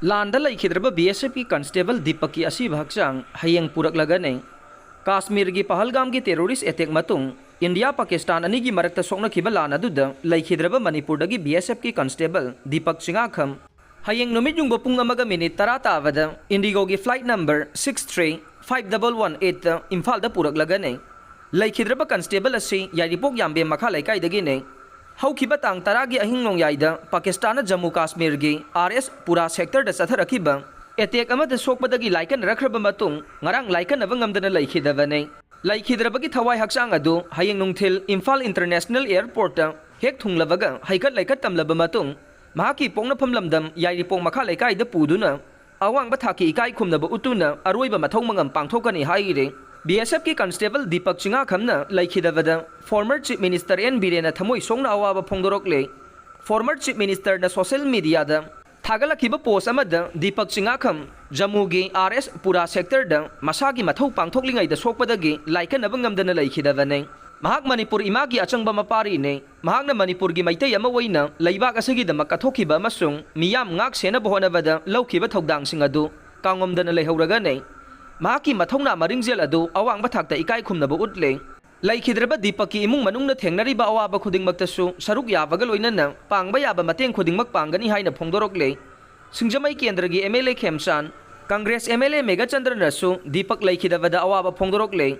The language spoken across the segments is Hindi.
Lan da Leikhidraba BSF की Constable Deepakki Asiba Hakchang Hayeng Puraklagani Kashmir की पहलगाम की टेरोरिस्ट अटैक मतुंग इंडिया पाकिस्तान अनी की मरक्ता सोकनखिबा लान अदुदा Leikhidraba मणिपुरदगी BSF की Constable Deepakki Asiba Hayeng नुमित युंग पुंग अमगा मिनिट 10 ताबदा इंडिगो की फ्लाइट नंबर 635118 इम्फाल दा पुरक्लगनी Leikhidraba Constable असी यारिपोक याम्बे मखा लेकाइदगिने हौखिबा तांग तरागी अहिंग नोंयाइदा पाकिस्तान जम्मू काश्मीर की RS पुरा सेक्टर दा चथरखिबा अटैक अमद सोकपदगी लाइकन रखरबा मतुंग ngarang लाइकन अबं ngमदना Leikhidrabane Leikhidrabagi थवाई हक्चांग अदु हयेंग नुंगथिल इम्फाल इंटरनेशनल एयरपोर्ट हेक थुंगलबगा हाइकट लाइकट तमलबा मतुंग महाकी पोंगनफम लमदम यारिपोंग मखा लेकाइदा पुदुना अवांगबा थाकी इकाई खुमनबा उतुना अरोइबा मथौ मंगम पांगथोकनी हाइरे BSF की Constable Deepakki Asiba Hakchang Leikhidrabada former Chief Minister N Birena thamoi songna awaba phongdorokle former Chief Minister na social media da thagalakiba post amada Deepakki Asiba Hakchang Jammu gi RS pura sector da masagi mathau pangthoklingai da sokpadagi laikan abangamdana Leikhidrabane mahak Manipur imagi achangba mapari ne mahakna Manipur gi maitai ama waina leibak asigi da makathokiba amasung miyam ngak sena bohonabada laukiba thogdang singadu kangomdana leihoraga ne महाकी मथौना मरिंगजेल अदु अवांग बथाकता इकाई खुमनबो उतले Leikhidraba Deepakki इमुंग मनुंगना थेंगनरिबा अवाबा खुदिंगमक्तसु सरुक याबगा लोइनना पांगबा याबा मतेंग खुदिंगमक पांगनी हाइना फोंदोरokले सिंगजमई केंद्रगी MLA खेमसान कांग्रेस MLA मेघचंद्रनसु दीपक Leikhidrabada अवाबा फोंदोरokले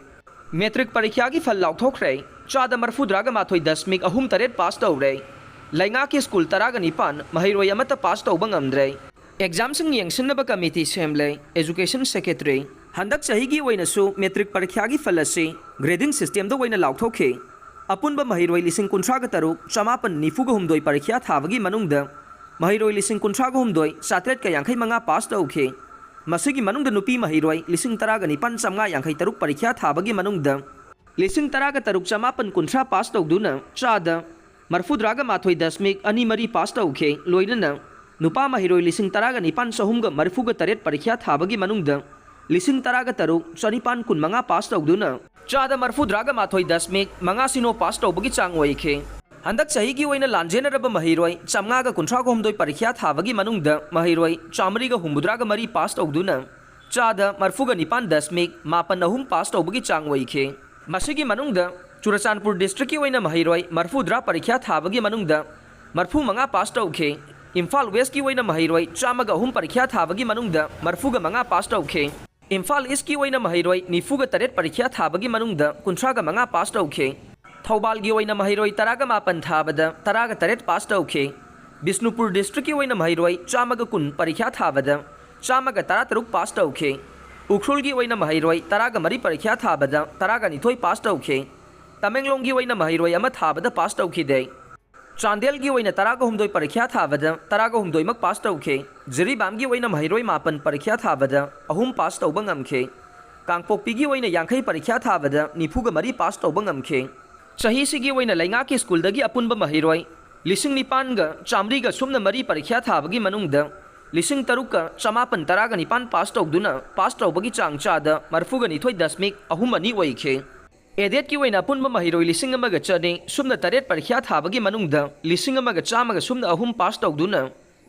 मेट्रिक परीक्षा की फल लाउथोखरे चादा मरफुद्रागा माथोई 10.38 पास तौरे लैंगा की स्कूल तरागा निपान महिरोय अमता पास तौबा ngamdre एग्जाम सिंग यंगसिनबा कमिटी सेमले एजुकेशन सेक्रेटरी हंदक चही की वैनसु मेट्रिक परीक्षा की फल असी ग्रेडिंग सिस्टम द वैना लाउथोखे अपुनबा महिरोय लिसिंग कुंथ्रागा तरुक चमापन निफुगा हुमदोय परीक्षा थाबगी मनुंगद महिरोय लिसिंग कुंथ्रागा हुमदोय सातरेट का यांखै मंगा पास तौखे मसिगी मनुंगद नुपी महिरोय लिसिंग तरागा निपान चमगा यांखै तरुक परीक्षा थाबगी मनुंगद लिसिंग तरागा तरुक चमापन कुंथ्रा पास तौदुना चादा मरफुद्रागा माथोय 10.24 पास तौखे लोइनना नुपा महिरोय लिसिंग तरागा निपान सहुमगा मरफुगा तरेट परीक्षा थाबगी मनुंगद लिसिंग तरागा तरुक चनिपान कुन मंगा पास तौदुना चादा मरफुद्रागा माथोय 10.5 पास तौबगी चांग ओइखे हंदक चही की ओइना लांजेनरबा महिरोय चमगागा कुंथ्रागा हुमदोय परीक्षा थाबगी मनुंगद महिरोय चामरीगा हुमबुद्रागा मरी पास तौदुना चादा मरफुगा निपान 10.9 पास तौबगी चांग ओइखे मसिगी मनुंगद चुरचानपुर डिस्ट्रिक्ट की ओइना महिरोय मरफुद्रा परीक्षा थाबगी मनुंगद मरफु मंगा पास तौखे इम्फाल वेस्ट की ओइना महिरोय चामगा अहुम परीक्षा थाबगी मनुंगद मरफुगा मंगा पास तौखे इम्फाल ईस्ट की ओइना महिरोय निफुगा तरेट परीक्षा थाबगी मनुंगद कुंथ्रागा मंगा पास तौखे थौबाल की ओइना महिरोय तरागा मापन थाबदा तरागा तरेट पास तौखे बिष्णुपुर डिस्ट्रिक्ट की ओइना महिरोय चामगा कुन परीक्षा थाबदा चामगा तरा तरुक पास तौखे उख्रुल की ओइना महिरोय तरागा मरी परीक्षा थाबदा तरागा निथोय पास तौखे तमेंगलोंग की ओइना महिरोय अमा थाबदा पास तौखिदे चांदेल की ओइना तरागा हुमदोय परीक्षा थाबदा तरागा हुमदोयमक पास तौखे जिरीबाम की ओइना महिरोय मापन परीक्षा थाबदा अहुम पास तौबा ngamखे कांगपोक्पी की ओइना यांखै परीक्षा थाबदा निफुगा मरी पास तौबा ngamखे चही सिगी ओइना लैंगा की स्कूल दगी अपुनबा महिरोय लिसिंग निपान गा चामरीगा सुमना मरी परीक्षा थाबगी मनुंगदा लिसिंग तरुका चमापन तरागा निपान पास तौदुना पास तौबगी चांग चादा मरफुगा निथोय 10.2 ओइखे एडेट की ओइना अपुनबा महिरोय लिसिंग अमगा चने सुमना तरेट परीक्षा थाबगी मनुंगदा लिसिंग अमगा चामगा सुमना अहुम पास तौदुना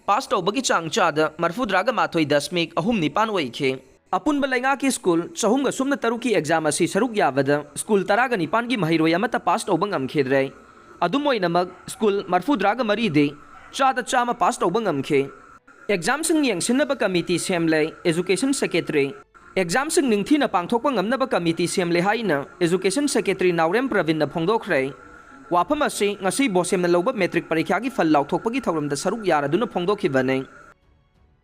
पास तौबगी चांग चादा मरफुद्रागा माथोय 10.9 ओइखे अपुनबा लैंगा की स्कूल चहुमगा सुमना तरुक की एग्जाम असी सरुक याबदा स्कूल तरागा निपान की महिरोय अमता पास तौबा ngamखेद्रे अदुम ओइनामक स्कूल मरफुद्रागा मरी दे चादा चामा पास तौबा ngamखे एग्जाम सिंग यंगसिनबा कमिटी सेमले एजुकेशन सेक्रेटरी एग्जाम सिंग निंगथीना पांगथोकपा ngamnaba कमिटी सेमले हाइना एजुकेशन सेक्रेटरी नावरेम प्रवीण फोंदोखरे वाफम असी ngasi बोसेमना लौबा मेट्रिक परीक्षा की फल लाउथोकपगी थौरमदा सरुक यारदुना फोंदोखिबने